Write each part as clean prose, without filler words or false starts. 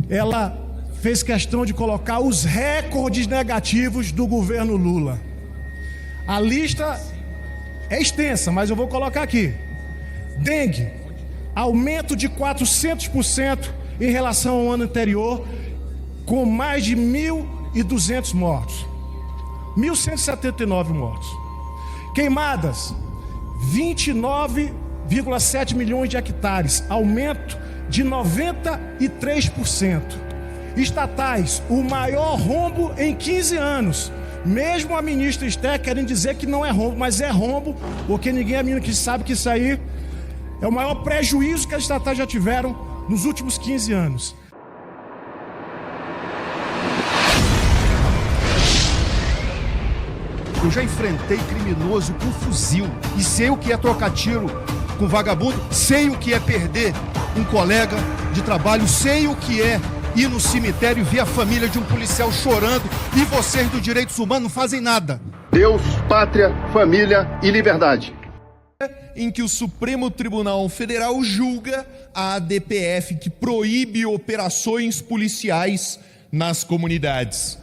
ela fez questão de colocar os recordes negativos do governo Lula. A lista é extensa, mas eu vou colocar aqui. Dengue, aumento de 400% em relação ao ano anterior, com mais de 1.200 mortos. 1.179 mortos. Queimadas, 29,7 milhões de hectares, aumento de 93%. Estatais, o maior rombo em 15 anos. Mesmo a ministra Esther querendo dizer que não é rombo, mas é rombo, porque ninguém é menino que sabe que isso aí é o maior prejuízo que as estatais já tiveram nos últimos 15 anos. Eu já enfrentei criminoso com fuzil e sei o que é trocar tiro com vagabundo, sei o que é perder um colega de trabalho, sei o que é ir no cemitério e ver a família de um policial chorando e vocês do Direitos Humanos não fazem nada. Deus, pátria, família e liberdade. Em que o Supremo Tribunal Federal julga a ADPF, que proíbe operações policiais nas comunidades.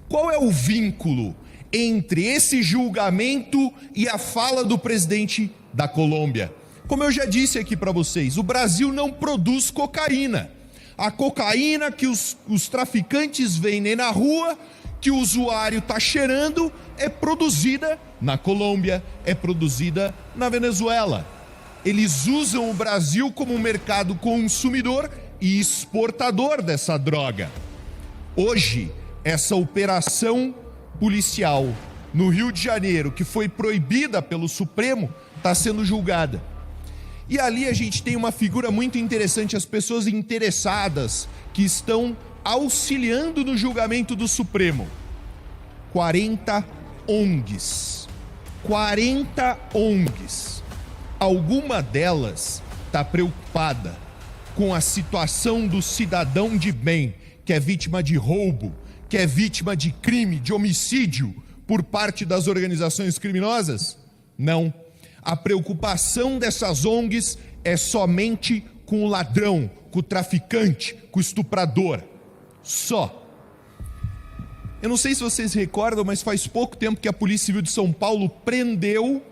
Qual é o vínculo entre esse julgamento e a fala do presidente da Colômbia? Como eu já disse aqui para vocês, o Brasil não produz cocaína. A cocaína que os traficantes vendem na rua, que o usuário está cheirando, é produzida na Colômbia, é produzida na Venezuela. Eles usam o Brasil como mercado consumidor e exportador dessa droga. Hoje, essa operação policial no Rio de Janeiro, que foi proibida pelo Supremo, está sendo julgada. E ali a gente tem uma figura muito interessante, as pessoas interessadas que estão auxiliando no julgamento do Supremo. 40 ONGs. 40 ONGs. Alguma delas está preocupada com a situação do cidadão de bem, que é vítima de roubo, que é vítima de crime, de homicídio por parte das organizações criminosas? Não. A preocupação dessas ONGs é somente com o ladrão, com o traficante, com o estuprador. Só. Eu não sei se vocês recordam, mas faz pouco tempo que a Polícia Civil de São Paulo prendeu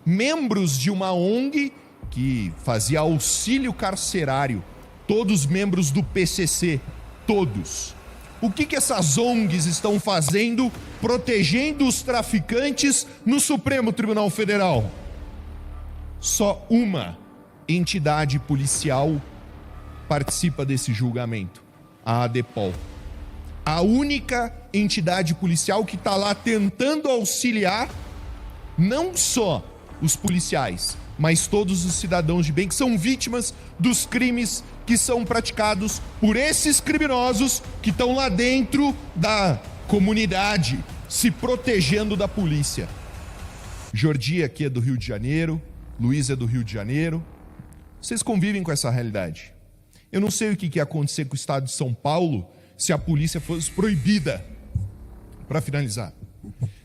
membros de uma ONG que fazia auxílio carcerário, todos membros do PCC, todos. O que essas ONGs estão fazendo protegendo os traficantes no Supremo Tribunal Federal? Só uma entidade policial participa desse julgamento, a ADPOL. A única entidade policial que está lá tentando auxiliar não só os policiais, mas todos os cidadãos de bem que são vítimas dos crimes que são praticados por esses criminosos que estão lá dentro da comunidade, se protegendo da polícia. Jordi aqui é do Rio de Janeiro, Luiz é do Rio de Janeiro. Vocês convivem com essa realidade. Eu não sei o que ia acontecer com o estado de São Paulo se a polícia fosse proibida, para finalizar,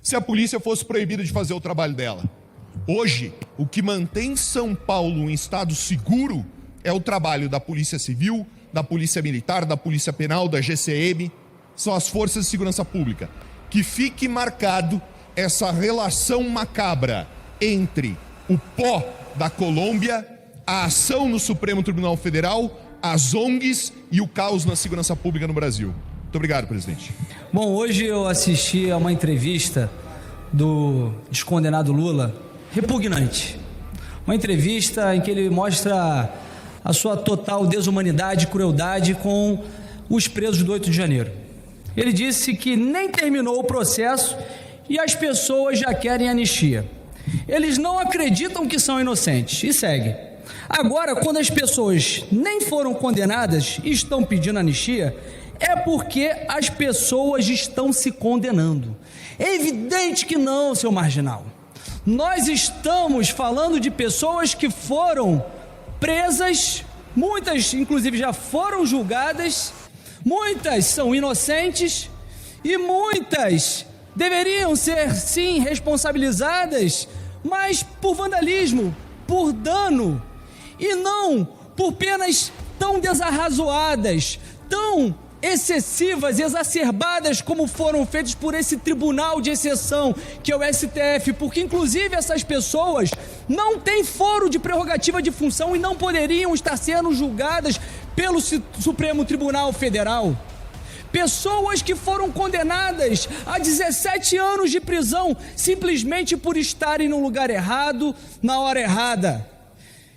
se a polícia fosse proibida de fazer o trabalho dela. Hoje, o que mantém São Paulo um estado seguro é o trabalho da Polícia Civil, da Polícia Militar, da Polícia Penal, da GCM, são as forças de segurança pública. Que fique marcado essa relação macabra entre o pó da Colômbia, a ação no Supremo Tribunal Federal, as ONGs e o caos na segurança pública no Brasil. Muito obrigado, presidente. Bom, hoje eu assisti a uma entrevista do descondenado Lula, repugnante. Uma entrevista em que ele mostra a sua total desumanidade e crueldade com os presos do 8 de janeiro. Ele disse que nem terminou o processo e as pessoas já querem anistia. Eles não acreditam que são inocentes e segue. Agora, quando as pessoas nem foram condenadas e estão pedindo anistia, é porque as pessoas estão se condenando. É evidente que não, seu marginal. Nós estamos falando de pessoas que foram presas, muitas inclusive já foram julgadas, muitas são inocentes e muitas deveriam ser sim responsabilizadas, mas por vandalismo, por dano e não por penas tão desarrazoadas, tão excessivas e exacerbadas como foram feitas por esse tribunal de exceção que é o STF, porque inclusive essas pessoas não têm foro de prerrogativa de função e não poderiam estar sendo julgadas pelo Supremo Tribunal Federal. Pessoas que foram condenadas a 17 anos de prisão simplesmente por estarem no lugar errado, na hora errada.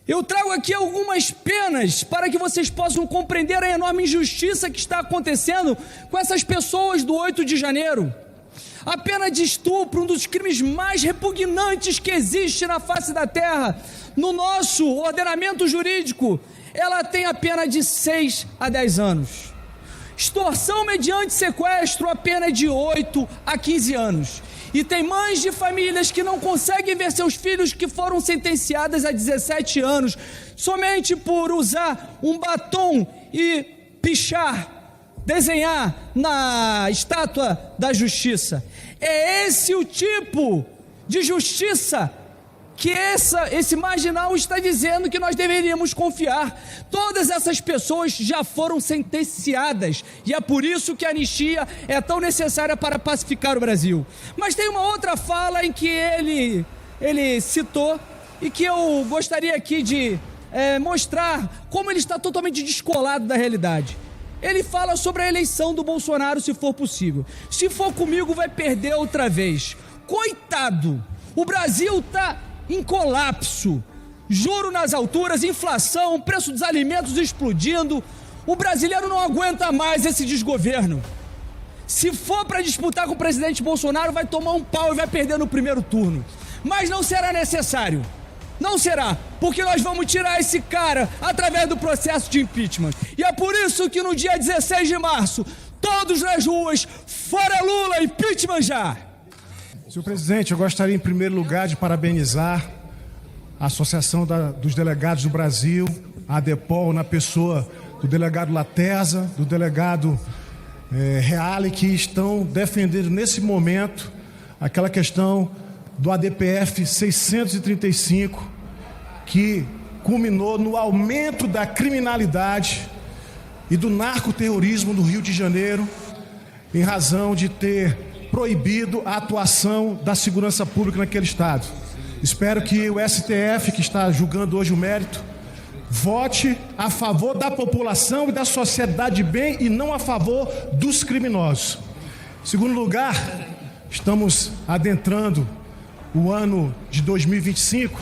Eu trago aqui algumas penas para que vocês possam compreender a enorme injustiça que está acontecendo com essas pessoas do 8 de janeiro. A pena de estupro, um dos crimes mais repugnantes que existe na face da terra, no nosso ordenamento jurídico, ela tem a pena de 6 a 10 anos. Extorsão mediante sequestro, a pena é de 8 a 15 anos. E tem mães de famílias que não conseguem ver seus filhos que foram sentenciadas a 17 anos somente por usar um batom e pichar, desenhar na estátua da justiça. É esse o tipo de justiça que esse marginal está dizendo que nós deveríamos confiar. Todas essas pessoas já foram sentenciadas e é por isso que a anistia é tão necessária para pacificar o Brasil. Mas tem uma outra fala em que ele citou e que eu gostaria aqui de mostrar como ele está totalmente descolado da realidade. Ele fala sobre a eleição do Bolsonaro, se for possível. Se for comigo, vai perder outra vez. Coitado! O Brasil está em colapso, juro nas alturas, inflação, preço dos alimentos explodindo. O brasileiro não aguenta mais esse desgoverno. Se for para disputar com o presidente Bolsonaro, vai tomar um pau e vai perder no primeiro turno. Mas não será necessário. Não será, porque nós vamos tirar esse cara através do processo de impeachment. E é por isso que no dia 16 de março, todos nas ruas, fora Lula, impeachment já! Senhor presidente, eu gostaria em primeiro lugar de parabenizar a Associação dos Delegados do Brasil, a ADEPOL, na pessoa do delegado Laterza, do delegado Reale, que estão defendendo nesse momento aquela questão do ADPF 635, que culminou no aumento da criminalidade e do narcoterrorismo no Rio de Janeiro, em razão de ter proibido a atuação da segurança pública naquele estado. Espero que o STF, que está julgando hoje o mérito, vote a favor da população e da sociedade de bem e não a favor dos criminosos. Em segundo lugar, estamos adentrando o ano de 2025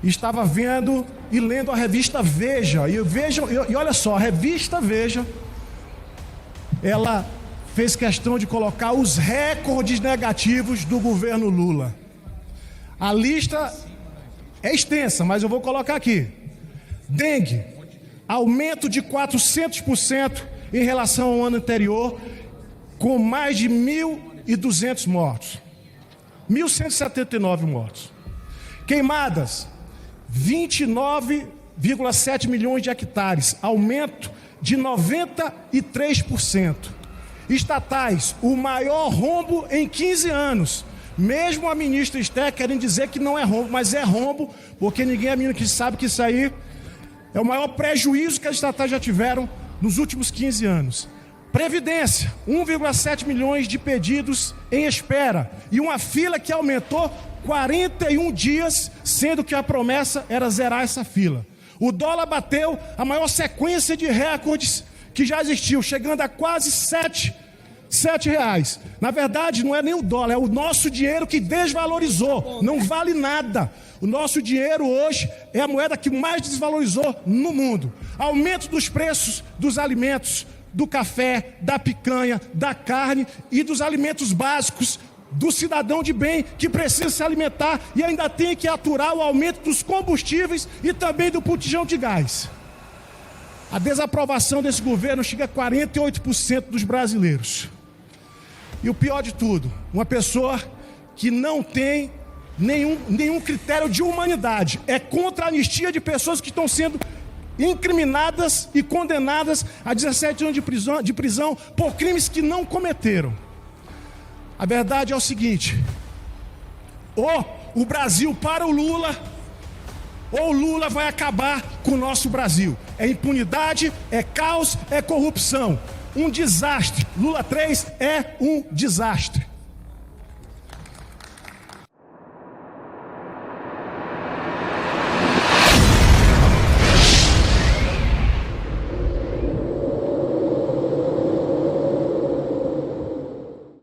e estava vendo e lendo a revista Veja. E olha só, a revista Veja, ela fez questão de colocar os recordes negativos do governo Lula. A lista é extensa, mas eu vou colocar aqui. Dengue, aumento de 400% em relação ao ano anterior, com mais de 1.200 mortos. 1.179 mortos. Queimadas, 29,7 milhões de hectares, aumento de 93%. Estatais, o maior rombo em 15 anos. Mesmo a ministra Esther querendo dizer que não é rombo, mas é rombo, porque ninguém é menino que sabe que isso aí é o maior prejuízo que as estatais já tiveram nos últimos 15 anos. Previdência, 1,7 milhões de pedidos em espera e uma fila que aumentou 41 dias, sendo que a promessa era zerar essa fila. O dólar bateu a maior sequência de recordes que já existiu, chegando a quase R$ 7. Na verdade, não é nem o dólar, é o nosso dinheiro que desvalorizou, não vale nada. O nosso dinheiro hoje é a moeda que mais desvalorizou no mundo. Aumento dos preços dos alimentos, do café, da picanha, da carne e dos alimentos básicos do cidadão de bem que precisa se alimentar e ainda tem que aturar o aumento dos combustíveis e também do botijão de gás. A desaprovação desse governo chega a 48% dos brasileiros. E o pior de tudo, uma pessoa que não tem nenhum critério de humanidade, é contra a anistia de pessoas que estão sendo incriminadas e condenadas a 17 anos de prisão por crimes que não cometeram. A verdade é o seguinte: ou o Brasil para o Lula, ou o Lula vai acabar com o nosso Brasil. É impunidade, é caos, é corrupção. um desastre. Lula 3 é um desastre.